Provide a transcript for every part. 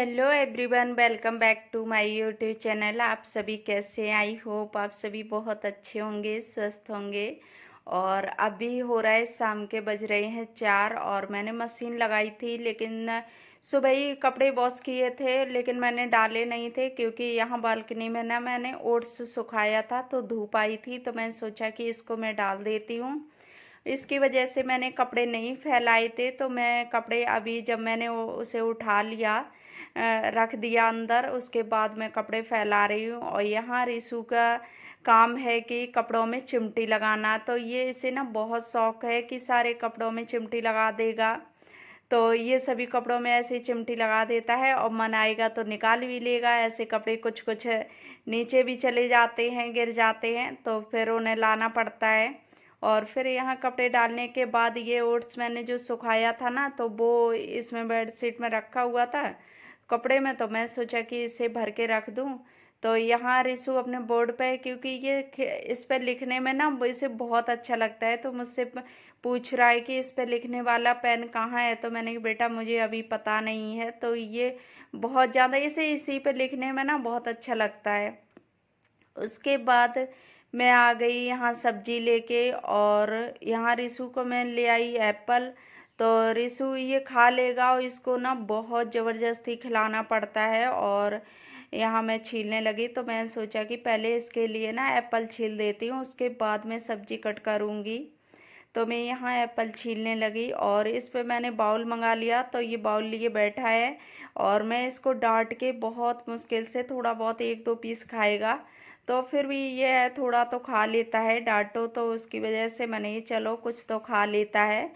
Hello everyone, welcome back to my YouTube channel. आप सभी कैसे हैं? आई होप आप सभी बहुत अच्छे होंगे, स्वस्थ होंगे। और अभी हो रहा है शाम के बज रहे हैं 4 और मैंने मशीन लगाई थी, लेकिन सुबह ही कपड़े वॉश किए थे, लेकिन मैंने डाले नहीं थे क्योंकि यहाँ बालकनी में ना मैंने ओट्स सुखाया था तो धूप आई थी, तो मैंने सोचा कि इसको मैं डाल देती हूँ। इसकी वजह से मैंने कपड़े नहीं फैलाए थे, तो मैं कपड़े अभी जब मैंने उसे उठा लिया, रख दिया अंदर, उसके बाद मैं कपड़े फैला रही हूँ। और यहाँ रिशु का काम है कि कपड़ों में चिमटी लगाना, तो ये इसे ना बहुत शौक है कि सारे कपड़ों में चिमटी लगा देगा। तो ये सभी कपड़ों में ऐसे ही चिमटी लगा देता है और मन आएगा तो निकाल भी लेगा। ऐसे कपड़े कुछ कुछ नीचे भी चले जाते हैं, गिर जाते हैं, तो फिर उन्हें लाना पड़ता है। और फिर यहाँ कपड़े डालने के बाद ये ओट्स मैंने जो सुखाया था ना, तो वो इसमें बेडशीट में रखा हुआ था कपड़े में, तो मैं सोचा कि इसे भर के रख दूँ। तो यहाँ रिशु अपने बोर्ड पे है, क्योंकि ये इस पे लिखने में ना इसे बहुत अच्छा लगता है, तो मुझसे पूछ रहा है कि इस पे लिखने वाला पेन कहाँ है। तो मैंने कहा बेटा मुझे अभी पता नहीं है। तो ये बहुत ज़्यादा इसे इसी पे लिखने में ना बहुत अच्छा लगता है। उसके बाद मैं आ गई यहाँ सब्जी लेके, और यहाँ रिशु को मैं ले आई एप्पल। तो रिशु ये खा लेगा और इसको ना बहुत ज़बरदस्ती खिलाना पड़ता है। और यहाँ मैं छीलने लगी, तो मैंने सोचा कि पहले इसके लिए ना एप्पल छील देती हूँ, उसके बाद मैं सब्जी कट करूँगी। तो मैं यहाँ एप्पल छीलने लगी और इस पे मैंने बाउल मंगा लिया, तो ये बाउल लिए बैठा है। और मैं इसको डांट के बहुत मुश्किल से, थोड़ा बहुत एक दो पीस खाएगा, तो फिर भी ये है थोड़ा तो खा लेता है, डांटो तो उसकी वजह से मैंने ये चलो कुछ तो खा लेता है।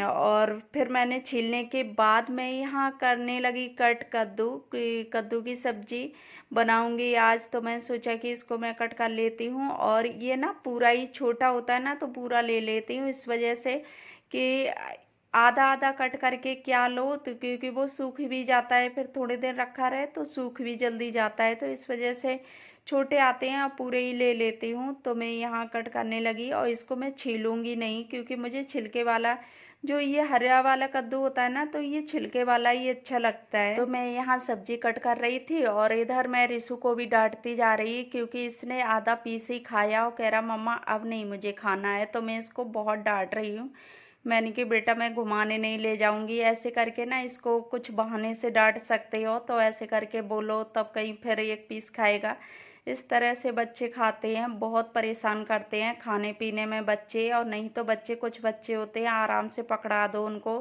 और फिर मैंने छीलने के बाद मैं यहाँ करने लगी कट कद्दू की सब्जी बनाऊंगी आज। तो मैं सोचा कि इसको मैं कट कर लेती हूँ, और ये ना पूरा ही छोटा होता है ना, तो पूरा ले लेती हूँ इस वजह से कि आधा आधा कट करके क्या लो, तो क्योंकि वो सूख भी जाता है, फिर थोड़ी देर रखा रहे तो सूख भी जल्दी जाता है, तो इस वजह से छोटे आते हैं और पूरे ही ले लेती हूँ। तो मैं यहाँ कट करने लगी और इसको मैं छीलूंगी नहीं, क्योंकि मुझे छिलके वाला, जो ये हरा वाला कद्दू होता है ना, तो ये छिलके वाला ही अच्छा लगता है। तो मैं यहाँ सब्जी कट कर रही थी और इधर मैं रिशु को भी डांटती जा रही, क्योंकि इसने आधा पीस ही खाया और कह रहा मम्मा अब नहीं मुझे खाना है। तो मैं इसको बहुत डांट रही हूँ। मैंने कि बेटा मैं घुमाने नहीं ले जाऊंगी, ऐसे करके ना इसको कुछ बहाने से डांट सकते हो, तो ऐसे करके बोलो तब कहीं फिर एक पीस खाएगा। इस तरह से बच्चे खाते हैं, बहुत परेशान करते हैं खाने पीने में बच्चे। और नहीं तो बच्चे, कुछ बच्चे होते हैं आराम से पकड़ा दो उनको,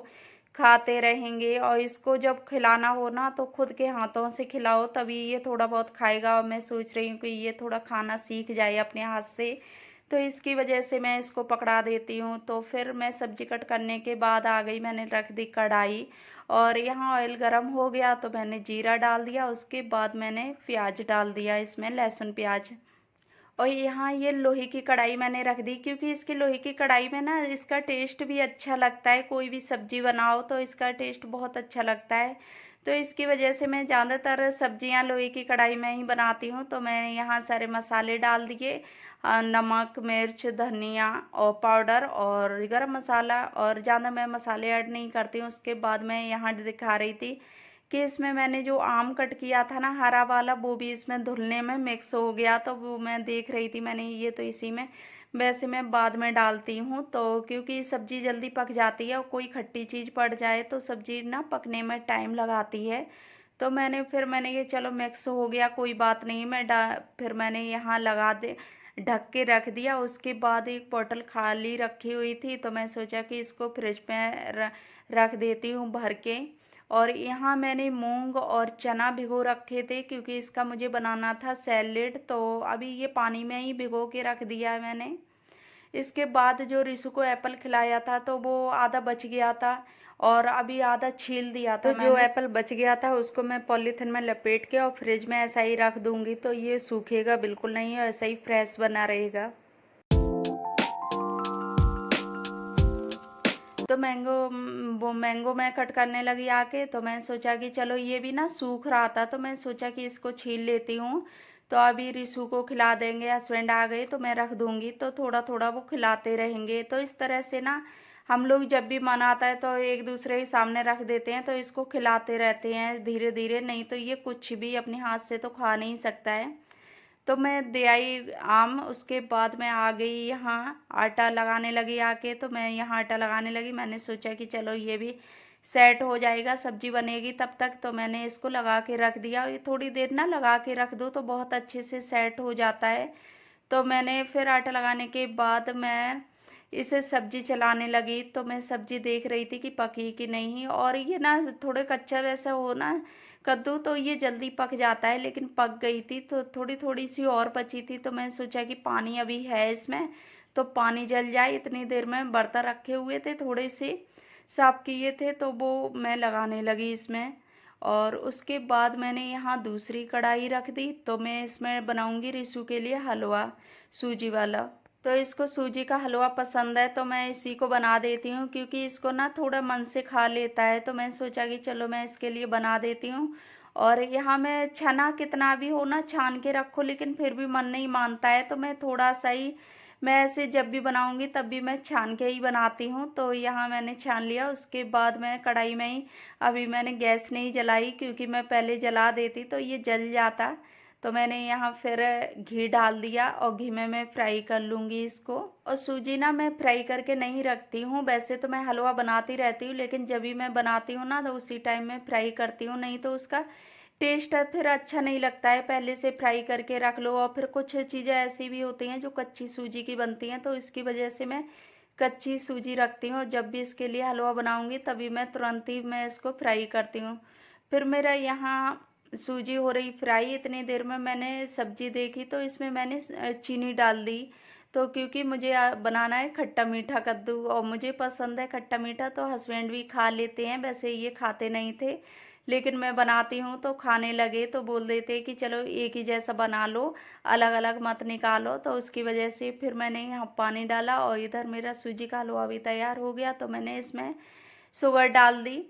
खाते रहेंगे। और इसको जब खिलाना हो ना, तो खुद के हाथों से खिलाओ, तभी ये थोड़ा बहुत खाएगा। और मैं सोच रही हूँ कि ये थोड़ा खाना सीख जाए अपने हाथ से, तो इसकी वजह से मैं इसको पकड़ा देती हूँ। तो फिर मैं सब्जी कट करने के बाद आ गई, मैंने रख दी कढ़ाई, और यहाँ ऑयल गरम हो गया तो मैंने जीरा डाल दिया, उसके बाद मैंने प्याज डाल दिया, इसमें लहसुन प्याज। और यहाँ ये लोहे की कढ़ाई मैंने रख दी, क्योंकि इसकी लोहे की कढ़ाई में ना इसका टेस्ट भी अच्छा लगता है, कोई भी सब्जी बनाओ तो इसका टेस्ट बहुत अच्छा लगता है। तो इसकी वजह से मैं ज़्यादातर सब्जियां लोहे की कढ़ाई में ही बनाती हूँ। तो मैंने यहाँ सारे मसाले डाल दिए, नमक, मिर्च, धनिया और पाउडर और गरम मसाला, और ज़्यादा मैं मसाले ऐड नहीं करती हूँ। उसके बाद मैं यहाँ दिखा रही थी कि इसमें मैंने जो आम कट किया था ना हरा वाला, वो भी इसमें धुलने में मिक्स हो गया, तो वो मैं देख रही थी, मैंने ये तो इसी में, वैसे मैं बाद में डालती हूँ, तो क्योंकि सब्जी जल्दी पक जाती है और कोई खट्टी चीज़ पड़ जाए तो सब्जी ना पकने में टाइम लगाती है। तो मैंने ये चलो मिक्स हो गया, कोई बात नहीं, फिर मैंने यहाँ लगा दे, ढक के रख दिया। उसके बाद एक बोतल खाली रखी हुई थी, तो मैं सोचा कि इसको फ्रिज में रख देती हूँ भर के। और यहाँ मैंने मूंग और चना भिगो रखे थे, क्योंकि इसका मुझे बनाना था सैलेड, तो अभी ये पानी में ही भिगो के रख दिया है मैंने। इसके बाद जो रिशु को एप्पल खिलाया था, तो वो आधा बच गया था और अभी आधा छील दिया था। तो जो एप्पल बच गया था उसको मैं पॉलीथिन में लपेट के और फ्रिज में ऐसा ही रख दूंगी, तो ये सूखेगा बिल्कुल नहीं और ऐसा ही फ्रेश बना रहेगा। तो वो मैंगो मैं कट करने लगी आके, तो मैं सोचा कि चलो ये भी ना सूख रहा था, तो मैं सोचा कि इसको छील लेती हूँ। तो अभी रिशु को खिला देंगे, हस्बैंड आ गए तो मैं रख दूंगी, तो थोड़ा थोड़ा वो खिलाते रहेंगे। तो इस तरह से ना हम लोग जब भी मन आता है तो एक दूसरे के सामने रख देते हैं, तो इसको खिलाते रहते हैं धीरे धीरे, नहीं तो ये कुछ भी अपने हाथ से तो खा नहीं सकता है। तो मैं दे आई आम, उसके बाद मैं आ गई यहाँ आटा लगाने लगी आके। तो मैं यहाँ आटा लगाने लगी, मैंने सोचा कि चलो ये भी सेट हो जाएगा, सब्जी बनेगी तब तक। तो मैंने इसको लगा के रख दिया। ये थोड़ी देर ना लगा के रख दो तो बहुत अच्छे से सेट हो जाता है। तो मैंने फिर आटा लगाने के बाद मैं इसे सब्जी चलाने लगी। तो मैं सब्जी देख रही थी कि पकी कि नहीं, और ये ना थोड़े कच्चा वैसा हो ना कद्दू, तो ये जल्दी पक जाता है, लेकिन पक गई थी तो थोड़ी थोड़ी सी और बची थी। तो मैं सोचा कि पानी अभी है इसमें, तो पानी जल जाए। इतनी देर में बर्तन रखे हुए थे थोड़े से साफ किए थे, तो वो मैं लगाने लगी इसमें। और उसके बाद मैंने यहाँ दूसरी कढ़ाई रख दी। तो मैं इसमें बनाऊंगी रिशु के लिए हलवा, सूजी वाला। तो इसको सूजी का हलवा पसंद है, तो मैं इसी को बना देती हूँ, क्योंकि इसको ना थोड़ा मन से खा लेता है। तो मैं सोचा कि चलो मैं इसके लिए बना देती हूँ। और यहाँ मैं छना कितना भी हो ना छान के रखो, लेकिन फिर भी मन नहीं मानता है, तो मैं थोड़ा सा ही, मैं ऐसे जब भी बनाऊंगी तब भी मैं छान के ही बनाती हूँ। तो यहाँ मैंने छान लिया। उसके बाद मैं कढ़ाई में ही, अभी मैंने गैस नहीं जलाई, क्योंकि मैं पहले जला देती तो ये जल जाता। तो मैंने यहाँ फिर घी डाल दिया, और घी में मैं फ्राई कर लूँगी इसको। और सूजी ना मैं फ्राई करके नहीं रखती हूँ, वैसे तो मैं हलवा बनाती रहती हूँ, लेकिन जब भी मैं बनाती हूँ ना तो उसी टाइम में फ्राई करती हूँ, नहीं तो उसका टेस्ट फिर अच्छा नहीं लगता है। पहले से फ्राई करके रख लो। और फिर कुछ चीज़ें ऐसी भी होती हैं जो कच्ची सूजी की बनती हैं, तो इसकी वजह से मैं कच्ची सूजी रखती हूँ। जब भी इसके लिए हलवा बनाऊँगी तभी मैं तुरंत ही मैं इसको फ्राई करती हूँ। फिर मेरा यहाँ सूजी हो रही फ्राई, इतनी देर में मैंने सब्जी देखी, तो इसमें मैंने चीनी डाल दी। तो क्योंकि मुझे बनाना है खट्टा मीठा कद्दू, और मुझे पसंद है खट्टा मीठा, तो हस्बैंड भी खा लेते हैं, वैसे ये खाते नहीं थे, लेकिन मैं बनाती हूँ तो खाने लगे। तो बोल देते कि चलो एक ही जैसा बना लो, अलग अलग मत निकालो। तो उसकी वजह से फिर मैंने यहाँ पानी डाला, और इधर मेरा सूजी का हलवा भी तैयार हो गया। तो मैंने इसमें शुगर डाल दी।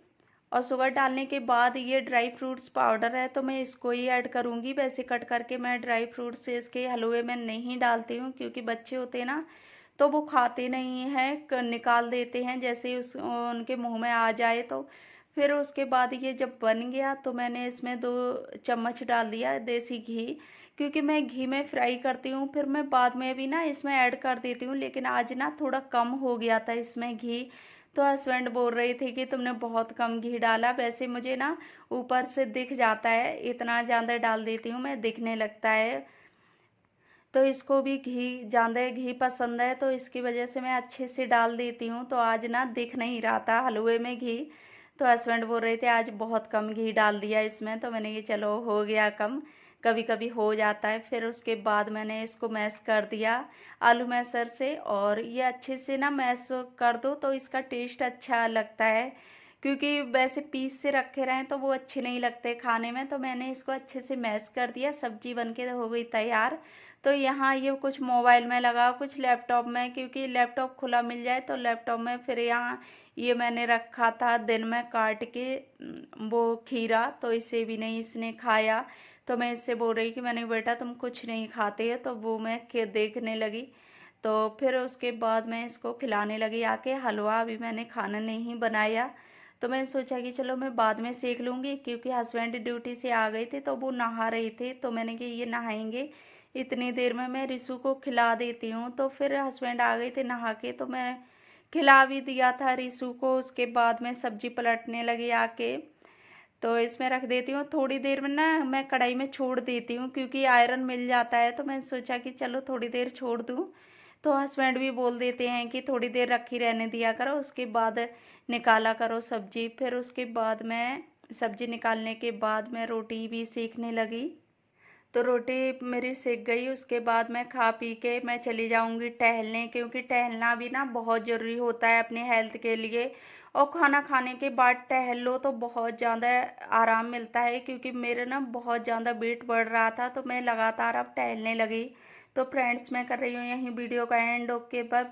और शुगर डालने के बाद ये ड्राई फ्रूट्स पाउडर है, तो मैं इसको ही ऐड करूँगी। वैसे कट करके मैं ड्राई फ्रूट्स इसके हलवे में नहीं डालती हूँ, क्योंकि बच्चे होते हैं ना तो वो खाते नहीं हैं, निकाल देते हैं जैसे ही उस उनके मुंह में आ जाए। तो फिर उसके बाद ये जब बन गया तो मैंने इसमें 2 चम्मच डाल दिया देसी घी, क्योंकि मैं घी में फ्राई करती हूँ, फिर मैं बाद में भी ना इसमें ऐड कर देती हूँ, लेकिन आज ना थोड़ा कम हो गया था इसमें घी। तो हस्बैंड बोल रही थी कि तुमने बहुत कम घी डाला। वैसे मुझे ना ऊपर से दिख जाता है, इतना ज़्यादा डाल देती हूँ मैं, दिखने लगता है। तो इसको भी घी, ज़्यादा घी पसंद है, तो इसकी वजह से मैं अच्छे से डाल देती हूँ। तो आज ना दिख नहीं रहा था हलवे में घी। तो हस्बैंड बोल रहे थे आज बहुत कम घी डाल दिया इसमें। तो मैंने ये चलो हो गया कम, कभी कभी हो जाता है। फिर उसके बाद मैंने इसको मैश कर दिया आलू मैशर से, और ये अच्छे से ना मैश कर दो तो इसका टेस्ट अच्छा लगता है, क्योंकि वैसे पीस से रखे रहें तो वो अच्छे नहीं लगते खाने में। तो मैंने इसको अच्छे से मैश कर दिया, सब्जी बन के हो गई तैयार। तो यहाँ ये कुछ मोबाइल में लगा, कुछ लैपटॉप में, क्योंकि लैपटॉप खुला मिल जाए तो लैपटॉप में। फिर यहाँ ये मैंने रखा था दिन में काट के वो खीरा, तो इसे भी नहीं इसने खाया। तो मैं इससे बोल रही कि मैंने बेटा तुम कुछ नहीं खाते है, तो वो मैं देखने लगी। तो फिर उसके बाद मैं इसको खिलाने लगी आके हलवा। अभी मैंने खाना नहीं बनाया, तो मैंने सोचा कि चलो मैं बाद में सेक लूँगी, क्योंकि हस्बैंड ड्यूटी से आ गए थे तो वो नहा रहे थे। तो मैंने कि ये नहाएंगे, इतनी देर में मैं रिशु को खिला देती हूँ। तो फिर हस्बैंड आ गए थे नहा के, तो मैं खिला भी दिया था रिशु को। उसके बाद मैं सब्जी पलटने लगी आके। तो इसमें रख देती हूँ, थोड़ी देर में ना मैं कढ़ाई में छोड़ देती हूँ, क्योंकि आयरन मिल जाता है। तो मैंने सोचा कि चलो थोड़ी देर छोड़ दूँ। तो हस्बैंड भी बोल देते हैं कि थोड़ी देर रखी रहने दिया करो, उसके बाद निकाला करो सब्जी। फिर उसके बाद मैं सब्जी निकालने के बाद मैं रोटी भी सेकने लगी। तो रोटी मेरी सेक गई। उसके बाद मैं खा पी के मैं चली जाऊंगी टहलने, क्योंकि टहलना भी ना बहुत ज़रूरी होता है अपने हेल्थ के लिए। और खाना खाने के बाद टहल लो तो बहुत ज़्यादा आराम मिलता है, क्योंकि मेरे ना बहुत ज़्यादा वेट बढ़ रहा था, तो मैं लगातार अब टहलने लगी। तो फ्रेंड्स मैं कर रही हूँ यहीं वीडियो का एंड। Okay bye.